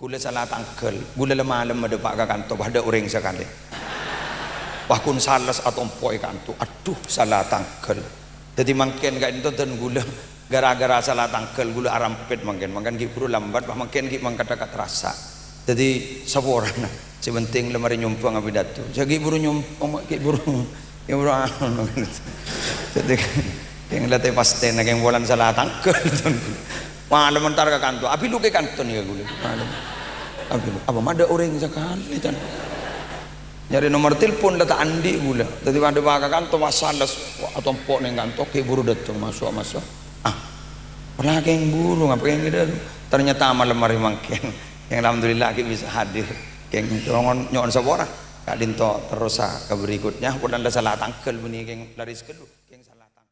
Gula salah tangkel, gula malam ada pak kanto, ada orang sekali. Bahkan salas atau empoi kanto, aduh salah tangkel. Jadi makin kayak itu dan gula gara-gara salah tangkel gula arampet makin gitu lambat, makin gitu mangkat terasa. Jadi saboran, sebenting lemari nyumpang abi datu. Jadi buru nyumpang, buru jadi yang latih pasti nak yang bulan salah tangkel. Malam mentar ke kantor, abi lu ke kantor nih gula. Abi lu, apa ada orang sekali kan? Nyari nomor telepon letak andi gula. Jadi pada baga kantor masalah atau pok neng kantor ke buru datang masuk. Pernah yang buru ngapain gitu? Ternyata malam hari makin. Yang alhamdulillah kita bisa hadir. Yang nyon sabora. Kak Dinto terus ke berikutnya. Bukan ada salah tangkel bunyi yang laris kedua. Yang salah tangkel.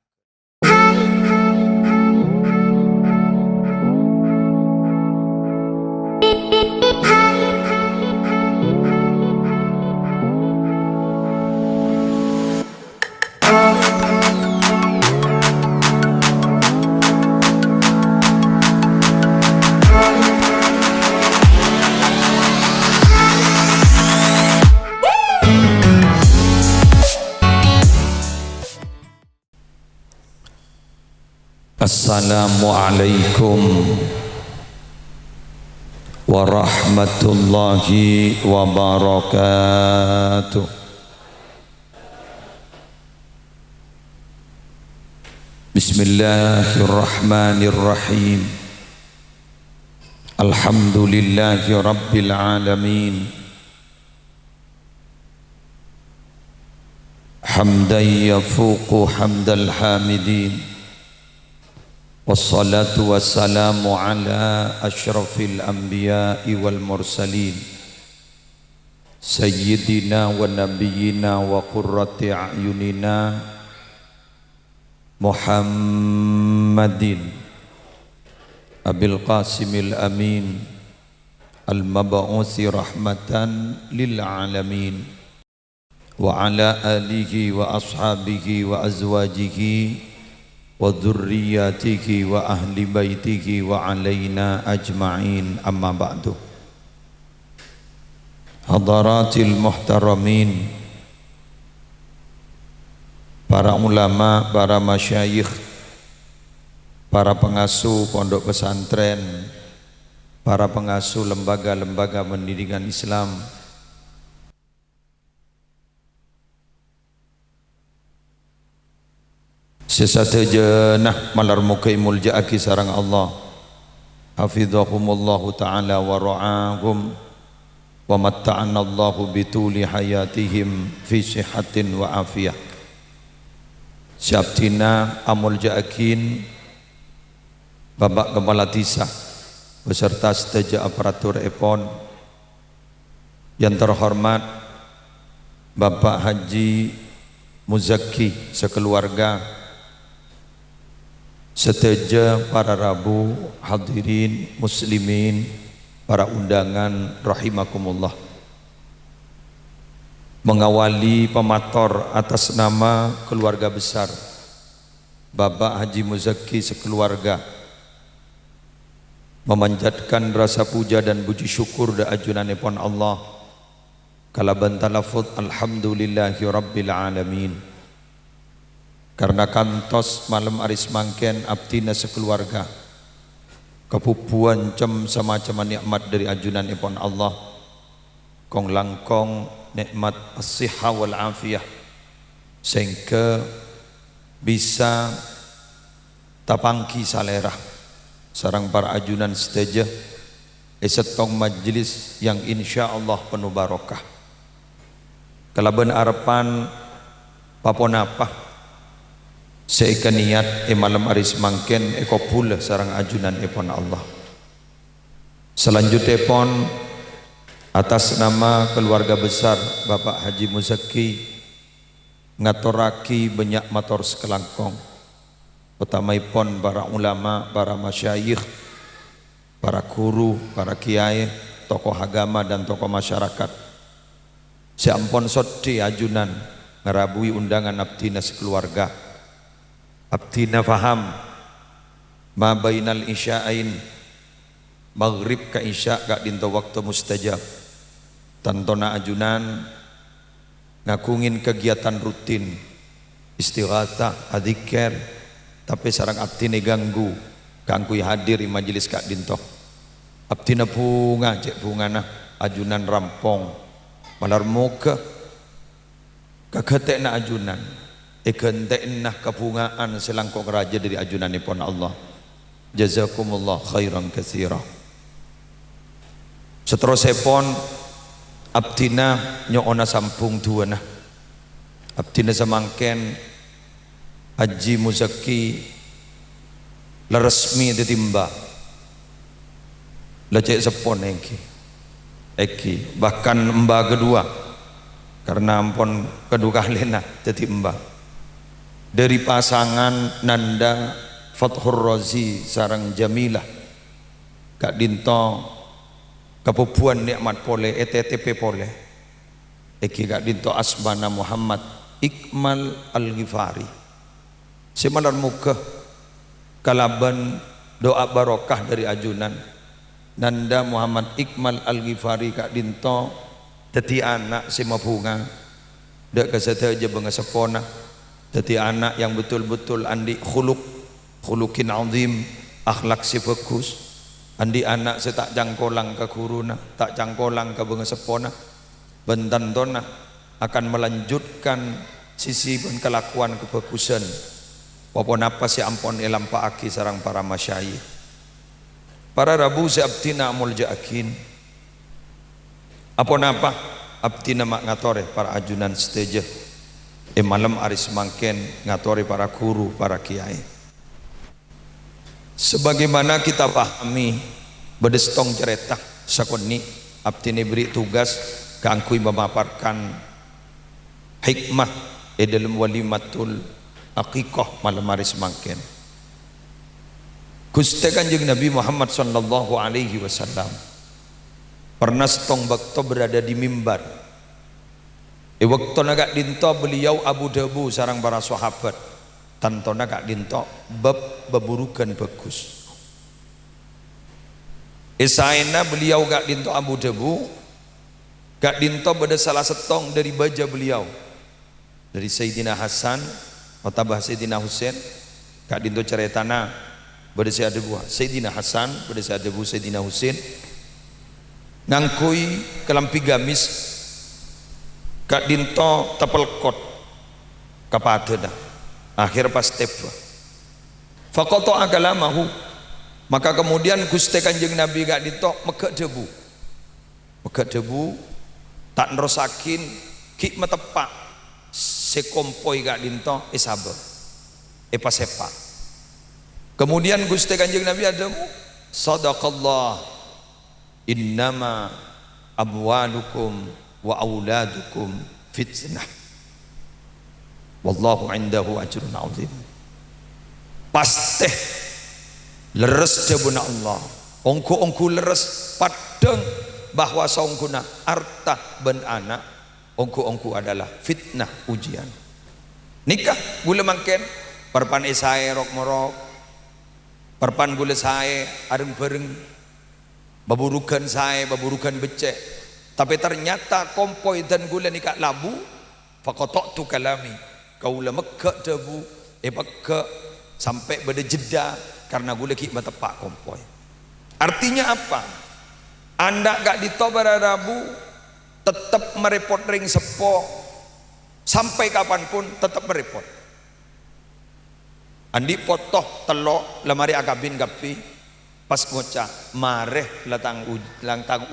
Assalamualaikum warahmatullahi wabarakatuh. Bismillahirrahmanirrahim. Alhamdulillahi rabbil alamin. Hamdan yafuqu hamdal hamidin. Wassalatu wassalamu ala ashrafil anbiya'i wal mursalin Sayyidina wa nabiyyina wa qurrati a'yunina Muhammadin Abil Qasimil Amin Al-Mab'uthi rahmatan lil alamin Wa ala alihi wa ashabihi wa azwajihi wa dzurriyyatihi wa ahli baitihi wa alaina ajma'in amma ba'du. Hadaratil muhtaramin, para ulama, para masyayikh, para pengasuh pondok pesantren, para pengasuh lembaga-lembaga pendidikan Islam, sesatejenah malar mukaimul ja'aki sarang Allah hafidhahumullahu ta'ala wa ra'ahum wa matta'anallahu bituli hayatihim fi sihatin wa afiyah. Syabtina amul ja'akin Bapak Kepala Desa beserta seteja aparatur EPON yang terhormat Bapak Haji Muzaki sekeluarga, seteja para rabu, hadirin, muslimin, para undangan rahimakumullah. Mengawali pemator atas nama keluarga besar Bapak Haji Muzaki sekeluarga, memanjatkan rasa puja dan puji syukur da ajunanipun Allah kalaban talafut alhamdulillahi rabbil alamin. Karena kantos malam aris mangken abdina sekeluarga kepupuan cem semacam nikmat dari ajunan ipon Allah kong langkong nikmat as-sihha wal afiyah sehingga bisa tapangki salerah sarang para ajunan seteja esetong majlis yang insya Allah penuh barokah kalaban harapan paponapa seika niat malam aris mangken eko pula sarang ajunan epon Allah. Selanjutnya pon atas nama keluarga besar Bapak Haji Muzaki ngatoraki banyak mator sekelangkong utamaipun para ulama, para masyayikh, para guru, para kiai, tokoh agama dan tokoh masyarakat. Seampun sodi ajunan ngerabui undangan abdina sekeluarga. Abdina faham ma bainal isya'ain maghrib ka isya gak dinto waktu mustajab tantona ajunan ngakungin kegiatan rutin istighatsah adzikir tapi sareng abdine ganggu hadir di majelis kak dinto abdina bunga cek bungana ajunan rampong malar muka kagetekna ajunan ikentekna kebungaan selangkok raja dari ajunanipun Allah. Jazakumullah khairan katsira. Seterusipun abdina nyoona sampung duana abdina samangken Haji Muzaki leresmi ditimba lecek sepon eki bahkan mbak kedua karena ampun kedua kalina jadi mbak dari pasangan Nanda Fathur Razi sarang Jamilah Kak Dinto Kapupuan nikmat pole ETTP pole eki Kak Dinto Asbana Muhammad Ikmal Al-Ghifari semalar muka kalaban doa barokah dari ajunan Nanda Muhammad Ikmal Al-Ghifari Kak Dinto teti anak si mabunga dak kasadaja bangasapona teti anak yang betul-betul andi khulukin azim akhlak si bagus andi anak setak jangkolang ke guruna tak jangkolang ke bangasapona bentantona akan melanjutkan sisi dan kelakuan kebagusan wapun apa si ampon elampaaki sarang para masyayikh para rabu si abdina muljaakin apon apa abdina mak ngatore para ajunan seteje malam aris mangken ngatore para guru para kiai sebagaimana kita pahami bedestong cerita sakoni abdina beri tugas kangkui memaparkan hikmah dalam walimatul aqiqah malam aris mangken Gusti Kanjeng Nabi Muhammad sallallahu alaihi wasallam pernah setong bakto berada di mimbar waktu nagak dinto beliau Abu Dhabu sarang para sahabat tanto nagak dinto bab beburukan bagus esaena beliau gak dinto Abu Dhabu gak dinto pada salah setong dari baja beliau dari Sayyidina Hasan atau Sayyidina Husain gak dinto ceritana pada saya ada buah Sayyidina Hasan pada saya ada buah Sayyidina Husain ngangkui kelampi gamis Kak Dinto tepelkot kapadena akhir pas teba fakoto agalamahu maka kemudian Gusti Kanjeng Nabi Kak Dinto megak debu tak nerusakin ki metepak sekompoi Kak Dinto isabe sepak kemudian Gusti Kanjeng Nabi adamu sadaqallah innama amwalukum wa auladukum fitnah wallahu indahu ajrun azim pasti leres jabuna Allah ongku leres padeng bahwa saungkuna arta ben anak ongku adalah fitnah ujian nikah gula mangken perpan esae rok morok perpan gula sae areng bareng baburukan saya, baburukan becek tapi ternyata kompoi dan gula nikah labu fakotok tu kalami kaula megak debu megak sampai pada jeda karena gula ki tepak kompoi artinya apa anda gak ditobara rabu tetap merepot ring sepo sampai kapanpun tetap merepot andi potoh telok lemari akabin kapi pas ngocah mareh latang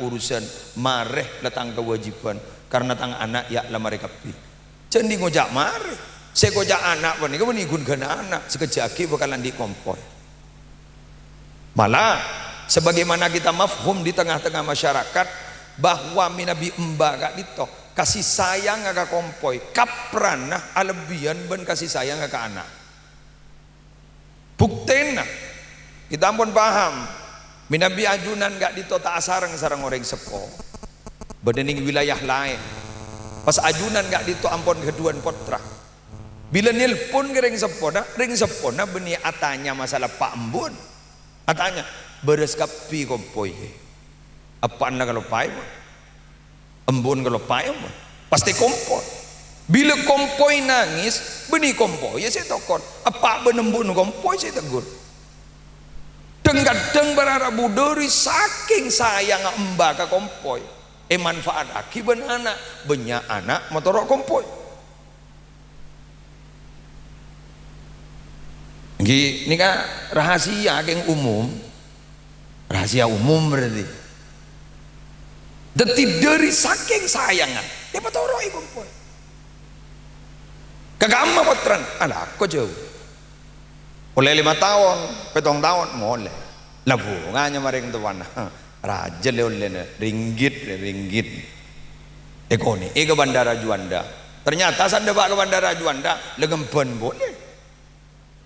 urusan mareh latang kewajiban karena tang anak ya lamare kapi cendi ngojak mareh saya ngojak anak pun ini gun gana anak sekejaki bakalan dikompoi malah sebagaimana kita mafhum di tengah-tengah masyarakat bahwa minabi emba gak ditok kasih sayang gak kompoi kapranah alebian ben kasih sayang gak anak buktena kita pun paham minabi ajunan gak ditota sarang orang sepo bedening wilayah lain pas ajunan gak dito ampun keduan potra bila nelpon ke ring sepona beni atanya masalah Pak Embun atanya beres kapi kompoi apa anda kalau pai embun kalau pai pasti kompoi. Bila kompoi nangis beni kompoi ya saya tokon apa benembun kompoi saya tegur. Kadang berarabu dari saking sayang mbak ke kompoi manfaat akibat anak banyak anak motor kompoi. Ini kan rahasia yang umum, rahasia umum berarti. Detik dari saking sayangan, dia patoroi kompoi. Kagak ama potran, ada aku jauh. Oleh 5 tahun, 7 tahun, boleh. Labungannya maring tuan, raja oleh ringgit. Ekoni, ke bandara Juanda. Ternyata sanda ke bandara Juanda, legempen boleh.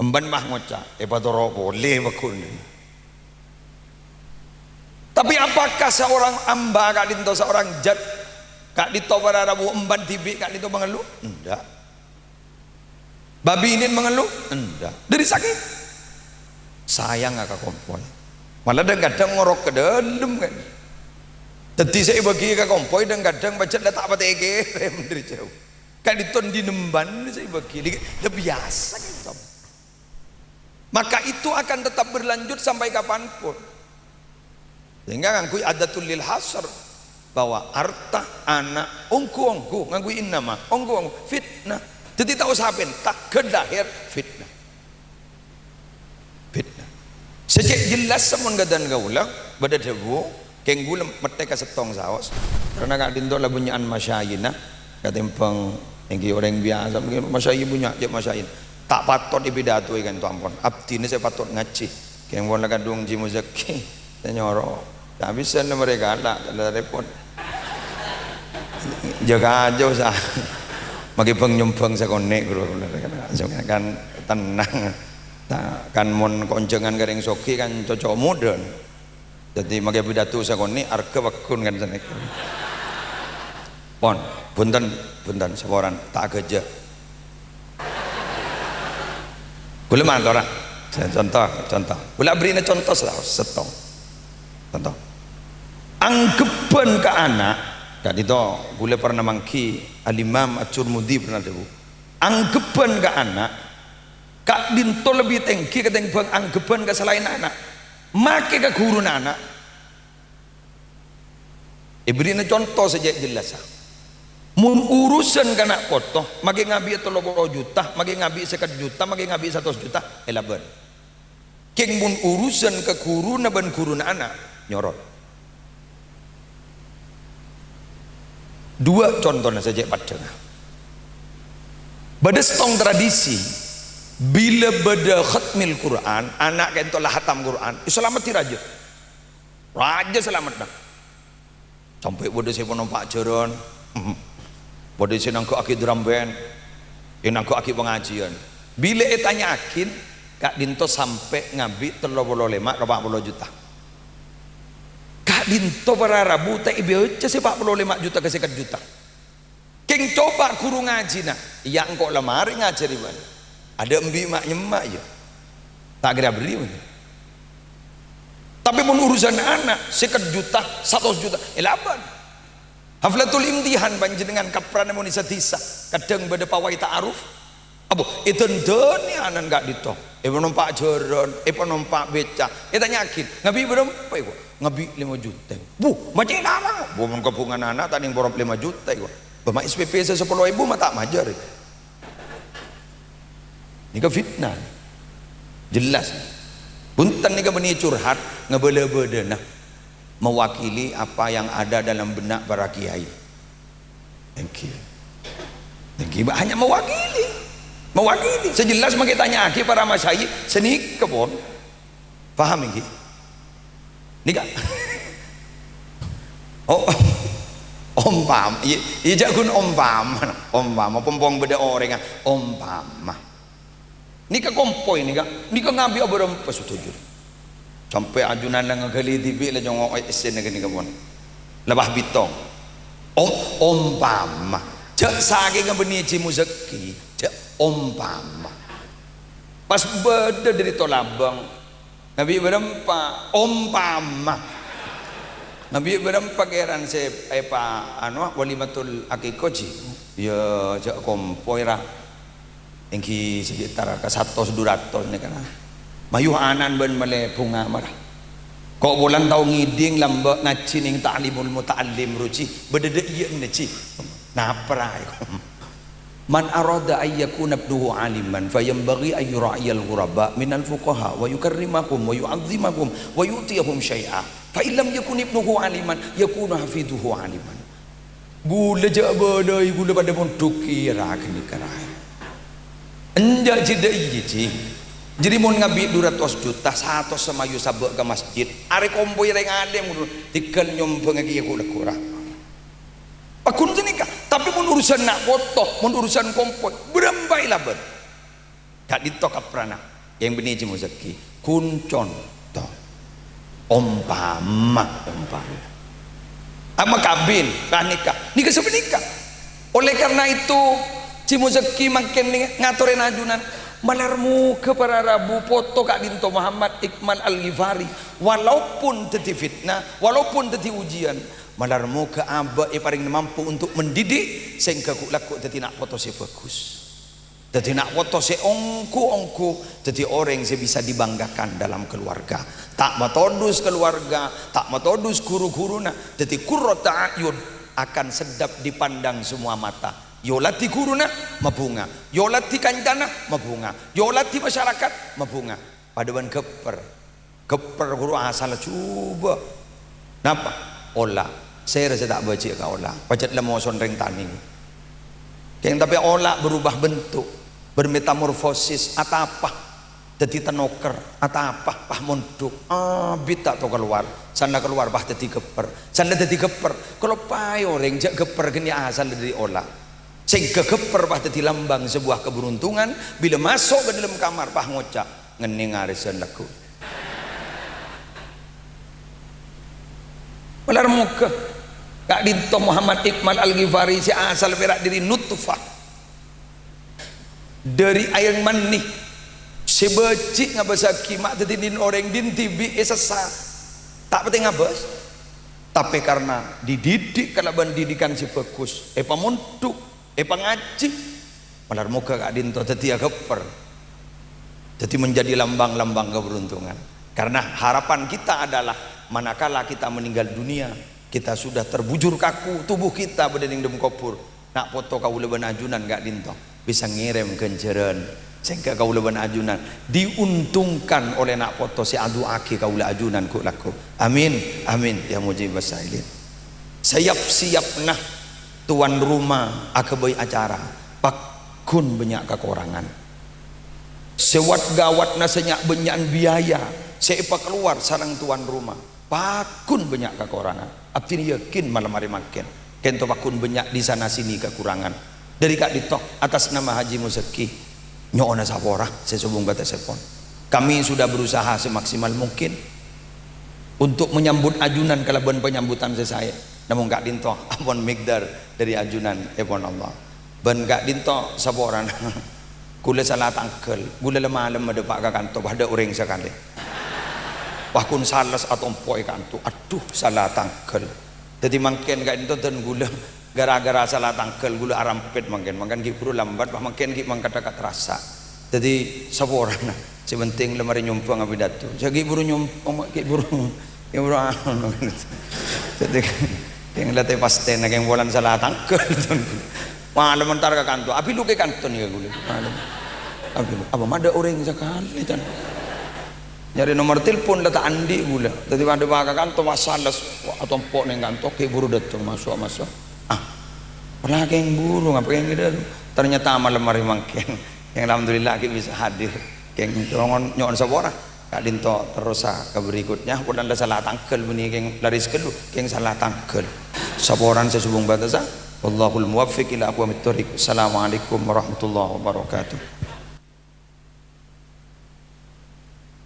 Emban mah ngoca, patoro boleh bakun. Tapi apakah seorang amba kak dinto seorang jad kak dito bararabu emban tibi kak dito mengeluh? Enggak. Babi ini mengeluh? Enggak. Dari sakit sayang gak kompoi. Malah kadang ngorok ke dalam kan. Tadi saya bagi ke kompoi dan kadang baca letak apa tege rem dari jauh. Kak diton di nemban saya bagi. Dia biasa gitu. Maka itu akan tetap berlanjut sampai kapanpun. Sehingga ngangkui adatul lil hasr bahwa harta anak ongku ngangkui nama ongku fitnah. Jadi tahu saben tak kedahir fitnah. Sejak jelas semon gadan gaulang pada debu keng gula merteka setong saos karena kak dinto lah bunyaan masyayina katempeng engki orang biasa mungkin masyayi punya je masyayin tak patot ibidato ikan tu ampun abdi ini saya patot ngaji keng wala kadung ji muzaki saya nyoro tak bisa mereka lah ada repot jaga aja usah magi pengyumpeng saya konek guru kan tenang kan mon koncengan garing soki kan cocok modern jadi magi pidato saya konek arke wakun kan sana pon punten seorang tak kerja boleh mana orang contoh boleh beri contoh setong contoh anggapan ke anak kat itu boleh pernah mangki al-imam at-Tirmidzi pernah debu anggapan ke anak kak dinto lebih tengki ketimbang anggapan ke selain anak make ke guru anak beri contoh saja jelas mun urusan kana kotoh magi ngabi 30 juta magi ngabi 1 juta magi ngabi 100 juta elaban keng mun urusan ke guru na ban guru na anak nyorot dua contohnya saja pada bada setong tradisi bila bada khatmil Quran anak kento lah hatam Quran selamat raja selamat dah sampai bada saya nampak jaran pada senang ke akid drum band yang ke akid pengajian bila tanya akin kak dinto sampai ngabi 35-40 juta kak dinto berarabu tak ibaca 45 juta ke 1 juta keng coba guru ngaji nah yang kok lemari ngajari mana ada embi mak nyemak ya tak kira beri mana tapi pun urusan anak 1 juta 100 juta elaban haflatul imtihan panjenengan kapran mun satisa kadang bade pawai ta'aruf apa itu ndone anan gak ditong numpak jaran numpak beca tanya yakin ngabi berapa iku ngabi 5 juta macam apa mun kepungan anak tadi borop 5 juta iku bamak SPP 10.000 mah tak majar ini ke fitnah jelas punten ni ke beni curhat ngebele-bele mewakili apa yang ada dalam benak para kiai. Thank you hanya mewakili sejelas mungkin tanya aki para masyayikh seni kebon paham ini nika ompam iya jakun ompam pompong beda orang ompam nika kompoi nika ngambil obrol pesutuju sampai ajunan ngegali tibi lah jongok esen negeri kebon lebah bitong ompama cek saking ngebeni cimu zeki cek ompama pas beda dari tolabang Nabi berempa umpama Nabi berempa geran se pa walimatul akikoji ya jak kompoira engki sekitar ka 100-200 ne kana mayuh anan ben male bunga marah kok bulan tau ngiding lamba ngaji ning ta'limul muta'allim ruci bedede ieu neci naprai man arada ay yakuna ibnuhu aliman fayambaghi ay yura'iyal ghuraba minal fuqaha wa yukarrimakum wa yu'azzimakum wa yu'tiyahum syai'a fa illam yakun ibnuhu aliman yakunu hafiduhu aliman gula je badai gula pada mondok kira kini karai enjak jedaiji jadi mau ngabi 200 juta satu sama yu sabak ke masjid are komboy reng adem tikel nyombeng lagi aku lekura akun senika tapi mun urusan nak foto mun urusan kompoy berambai laban gak ditok aprana yang benih cimu zaki kuncon to umpama ama kabin kah nikah sebenikah oleh karena itu cimu zaki makin ngaturin ajunan malarmu ke para rabu foto Kak Dinto Muhammad Iqmal Al-Ghifari walaupun teti fitnah walaupun teti ujian malarmu ke aba paling mampu untuk mendidik sehingga ku laku teti nak foto se bagus teti nak foto se ongku teti orang se bisa dibanggakan dalam keluarga tak matodus keluarga tak matodus guru-guruna teti qurrata ayun akan sedap dipandang semua mata yolati guruna mabunga yolati kancana mabunga yolati masyarakat mabunga paduan keper guru asal coba napa olah saya rasa tak baca ke olah pacet lemah sonreng tani yang tapi olah berubah bentuk bermetamorfosis atau apa jadi tenoker atau apa pah mondok bita to keluar sana keluar bah jadi geper sana jadi geper kalau pai orang jak geper gini asal dari olah sehingga geper bah jadi lambang sebuah keberuntungan bila masuk ke dalam kamar bah ngocak ngening arisan laku malar muka Kak Dinto Muhammad Iqmal Al-Ghifari si asal berak diri nutfah dari air manih sebecik ngabasa kimak tadi din orang din tibi esasa tak penting ngabas tapi karena dididik kalau pendidikan si bagus pamunduk ngaji malar muka Kak Dinto tadi geper jadi menjadi lambang-lambang keberuntungan karena harapan kita adalah manakala kita meninggal dunia kita sudah terbujur kaku tubuh kita berdening dem kopur nak foto kau leban ajunan Kak Dinto bisa ngirim kenceran sehingga kau leban ajunan diuntungkan oleh nak foto si adu aki kau le ajunan ku laku amin amin ya mujib basailin siap nah tuan rumah akabai acara pakun banyak kekurangan sewat gawat nasenyak banyak biaya sepa keluar sarang tuan rumah pakun banyak kekurangan abdi yakin malam hari makin kento pakun banyak di sana sini kekurangan dari Kak Dito atas nama Haji Muzaki nyona sapora sesubung kata sepon kami sudah berusaha semaksimal mungkin untuk menyambut ajunan kalaban penyambutan saya namun Kak Dinto ampun migdar dari ajunan epon Allah ben Kak Dinto saporan kula salah tangkel gula lemah ada Pak Kanto ada orang sekali bahkun salas atau empoi kanto aduh salah tangkel jadi mungkin Kak Dinto dan gula gara-gara salah tangkel gula arampet mungkin kiburu lambat bah mungkin ki mangkata terasa jadi saporan sebenting lemari nyumpang abidatu jadi buru nyumpang kiburu jadi yang latih pasti nak yang bulan salah tangkel malam mentar ke kantor api lu ke kantor nih gula malam api apa ada orang sekali kan nyari nomor telepon letak andi gula jadi pada baka kantor masalah atau empok neng kantor ke buru datang masuk pernah yang buru ngapain gitu ternyata malam hari mungkin yang alhamdulillah kita bisa hadir yang nyon sabora Kak Dinto terus ke berikutnya pun anda salah tangkel bunyi yang laris kelu yang salah tangkel saboran sesubung batasan wallahul muwaffiq ila aqwamit thoriq. Assalamualaikum warahmatullahi wabarakatuh.